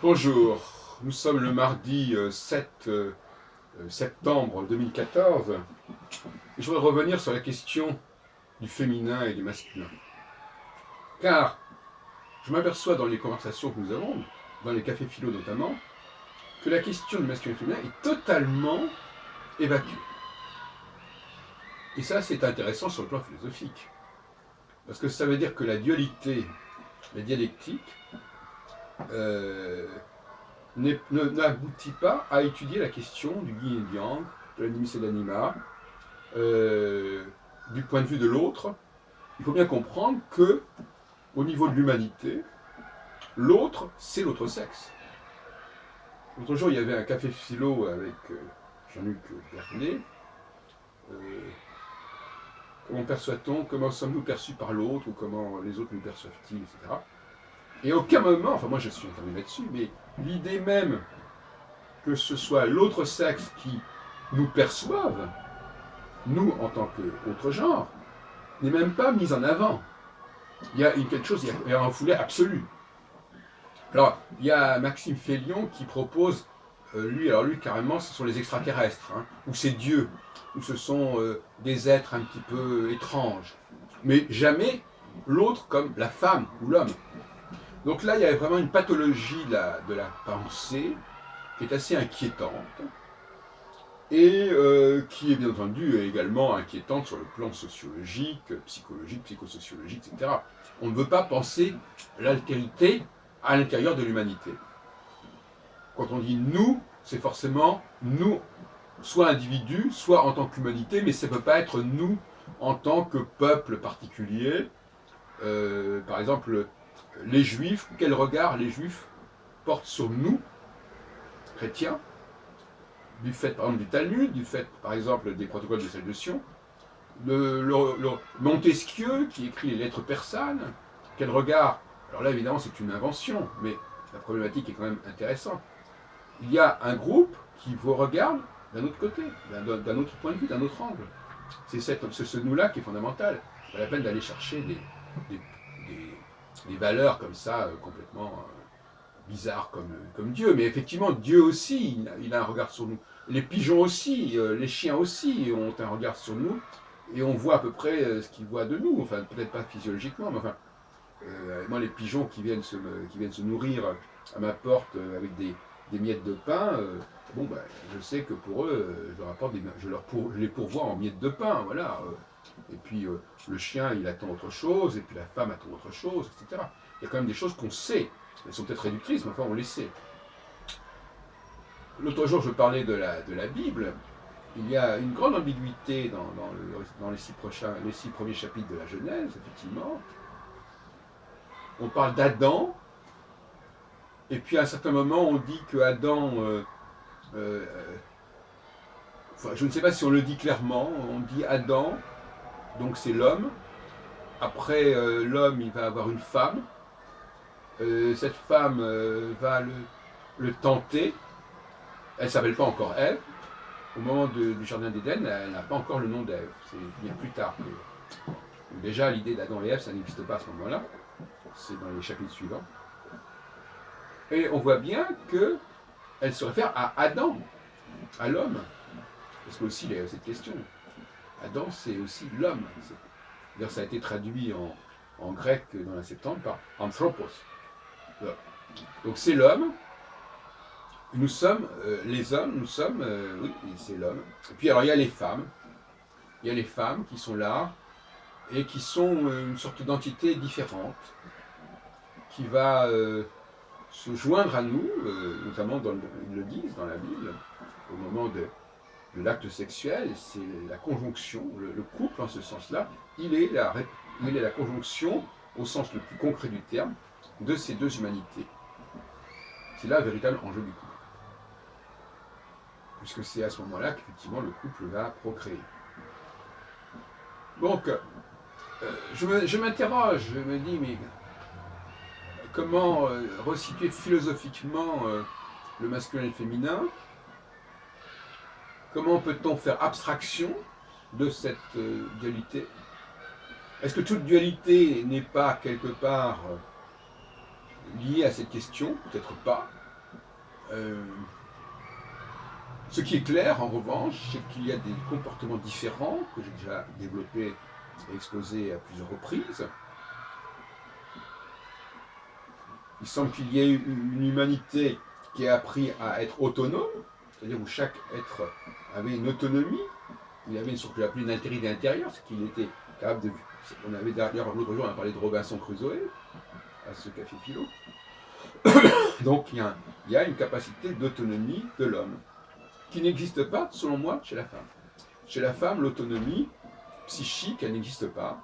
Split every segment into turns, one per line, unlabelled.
Bonjour, nous sommes le mardi 7 septembre 2014 et je voudrais revenir sur la question du féminin et du masculin. Car je m'aperçois dans les conversations que nous avons, dans les cafés philo notamment, que la question du masculin et du féminin est totalement évacuée. Et ça, c'est intéressant sur le plan philosophique. Parce que ça veut dire que la dualité, la dialectique, euh, n'aboutit pas à étudier la question du yin et du yang, de l'animus et de l'anima, du point de vue de l'autre. Il faut bien comprendre que, au niveau de l'humanité, l'autre, c'est l'autre sexe. L'autre jour, il y avait un café philo avec Jean-Luc Bernet. Comment perçoit-on, comment sommes-nous perçus par l'autre, ou comment les autres nous perçoivent-ils, etc. Et à aucun moment, enfin moi je suis intervenu là-dessus, mais l'idée même que ce soit l'autre sexe qui nous perçoive, nous en tant qu'autre genre, n'est même pas mise en avant. Il y a quelque chose, il y a un foulé absolu. Alors, il y a Maxime Félion qui propose, lui carrément, ce sont les extraterrestres, hein, ou c'est Dieu, ou ce sont des êtres un petit peu étranges. Mais jamais l'autre comme la femme ou l'homme. Donc là, il y a vraiment une pathologie de la pensée qui est assez inquiétante et qui est bien entendu également inquiétante sur le plan sociologique, psychologique, psychosociologique, etc. On ne veut pas penser l'altérité à l'intérieur de l'humanité. Quand on dit nous, c'est forcément nous, soit individus, soit en tant qu'humanité, mais ça ne peut pas être nous en tant que peuple particulier. Par exemple, les juifs, quel regard les juifs portent sur nous, chrétiens, du fait par exemple du Talmud, du fait par exemple des protocoles de Salvation, le Montesquieu qui écrit les lettres persanes, quel regard. Alors là évidemment c'est une invention, mais la problématique est quand même intéressante. Il y a un groupe qui vous regarde d'un autre côté, d'un autre point de vue, d'un autre angle. C'est ce nous-là qui est fondamental. C'est pas la peine d'aller chercher des, des valeurs comme ça, complètement bizarres comme Dieu. Mais effectivement, Dieu aussi, il a un regard sur nous. Les pigeons aussi, les chiens aussi ont un regard sur nous. Et on voit à peu près ce qu'ils voient de nous. Enfin, peut-être pas physiologiquement, mais enfin, moi, les pigeons qui viennent se nourrir à ma porte avec des miettes de pain, bon, ben, je sais que pour eux, je leur apporte je les pourvois en miettes de pain, voilà. Et puis le chien, il attend autre chose, et puis la femme attend autre chose, etc. Il y a quand même des choses qu'on sait. Elles sont peut-être réductrices, mais enfin, on les sait. L'autre jour, je parlais de la Bible. Il y a une grande ambiguïté dans les 6 premiers chapitres de la Genèse, effectivement. On parle d'Adam, et puis à un certain moment, on dit que Adam, euh, enfin, je ne sais pas si on le dit clairement, on dit Adam, donc c'est l'homme. Après, l'homme, il va avoir une femme. Cette femme va le tenter. Elle ne s'appelle pas encore Ève. Au moment du jardin d'Éden, elle n'a pas encore le nom d'Ève. C'est bien plus tard que. Déjà, l'idée d'Adam et Ève, ça n'existe pas à ce moment-là. C'est dans les chapitres suivants. Et on voit bien qu'elle se réfère à Adam, à l'homme. Parce que aussi, il y a cette question. Adam, c'est aussi l'homme. D'ailleurs, ça a été traduit en grec dans la Septante par anthropos. Donc c'est l'homme. Nous sommes les hommes, nous sommes, oui, c'est l'homme. Et puis alors il y a les femmes. Il y a les femmes qui sont là et qui sont une sorte d'entité différente qui va se joindre à nous, notamment ils le disent dans la Bible, au moment de l'acte sexuel, c'est la conjonction, le couple en ce sens-là, il est la conjonction, au sens le plus concret du terme, de ces deux humanités. C'est là le véritable enjeu du couple. Puisque c'est à ce moment-là qu'effectivement le couple va procréer. Donc, je m'interroge, je me dis, mais comment resituer philosophiquement le masculin et le féminin? Comment peut-on faire abstraction de cette dualité? Est-ce que toute dualité n'est pas quelque part liée à cette question? Peut-être pas. Ce qui est clair, en revanche, c'est qu'il y a des comportements différents que j'ai déjà développés et exposés à plusieurs reprises. Il semble qu'il y ait une humanité qui a appris à être autonome, c'est-à-dire où chaque être avait une autonomie, il avait une sorte que j'appelais une altérité intérieure, c'est qu'il était capable de... On avait d'ailleurs l'autre jour, on a parlé de Robinson Crusoe, à ce café philo. Donc il y a une capacité d'autonomie de l'homme, qui n'existe pas, selon moi, chez la femme. Chez la femme, l'autonomie psychique, elle n'existe pas.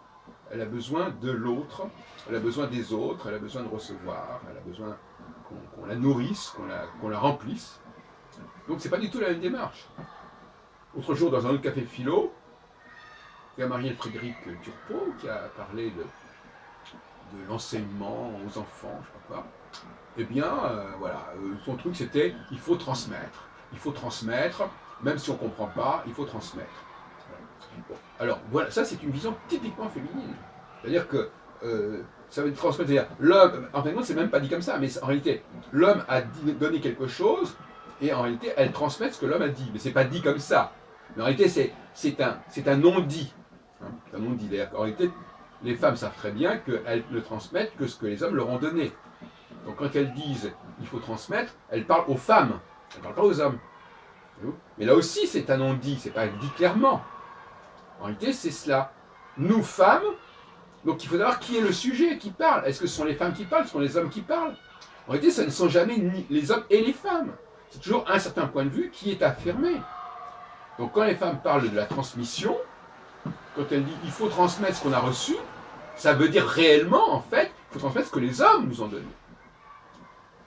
Elle a besoin de l'autre, elle a besoin des autres, elle a besoin de recevoir, elle a besoin qu'on la nourrisse, qu'on la remplisse. Donc c'est pas du tout la même démarche. Autre jour, dans un autre café philo, il y a Marielle Frédéric Turpot qui a parlé de l'enseignement aux enfants, je sais pas quoi. Eh bien, voilà, son truc c'était il faut transmettre. Il faut transmettre, même si on ne comprend pas, il faut transmettre. Bon, alors, voilà, ça c'est une vision typiquement féminine. C'est-à-dire que ça veut dire transmettre, c'est-à-dire l'homme, en fin de compte, c'est même pas dit comme ça, mais en réalité, l'homme a donné quelque chose, et en réalité, elle transmet ce que l'homme a dit. Mais c'est pas dit comme ça. Mais en réalité, c'est un non-dit. Hein, c'est un non-dit. D'ailleurs, en réalité, les femmes savent très bien qu'elles ne transmettent que ce que les hommes leur ont donné. Donc quand elles disent il faut transmettre, elles parlent aux femmes, elles ne parlent pas aux hommes. Mais là aussi, c'est un non-dit, c'est pas dit clairement. En réalité, c'est cela. Nous, femmes, donc il faut savoir qui est le sujet qui parle. Est-ce que ce sont les femmes qui parlent, ce sont les hommes qui parlent? En réalité, ce ne sont jamais ni les hommes et les femmes. C'est toujours un certain point de vue qui est affirmé. Donc quand les femmes parlent de la transmission, quand elles disent il faut transmettre ce qu'on a reçu, ça veut dire réellement, en fait, il faut transmettre ce que les hommes nous ont donné.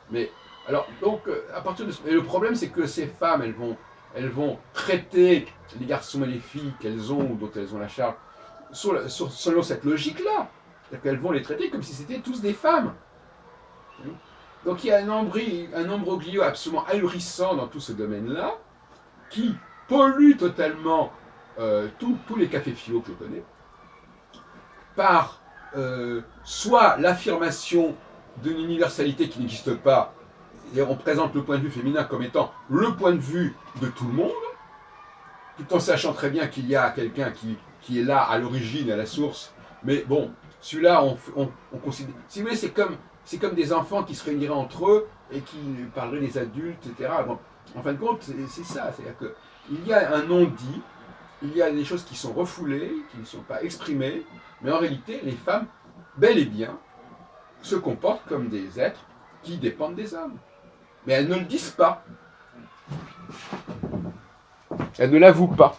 Mais, alors, donc, à partir de et le problème, c'est que ces femmes, elles vont traiter les garçons et les filles qu'elles ont ou dont elles ont la charge selon cette logique-là. C'est-à-dire qu'elles vont les traiter comme si c'était tous des femmes. Donc il y a un imbroglio absolument ahurissant dans tout ce domaine-là, qui pollue totalement tous les cafés philo que je connais, par soit l'affirmation d'une universalité qui n'existe pas, et on présente le point de vue féminin comme étant le point de vue de tout le monde, tout en sachant très bien qu'il y a quelqu'un qui est là à l'origine, à la source, mais bon, celui-là, on considère... Si vous voulez, c'est comme des enfants qui se réuniraient entre eux et qui parleraient des adultes, etc. Bon, en fin de compte, c'est ça, c'est-à-dire qu'il y a un non-dit, il y a des choses qui sont refoulées, qui ne sont pas exprimées, mais en réalité, les femmes, bel et bien, se comportent comme des êtres qui dépendent des hommes. Mais elles ne le disent pas. Elles ne l'avouent pas.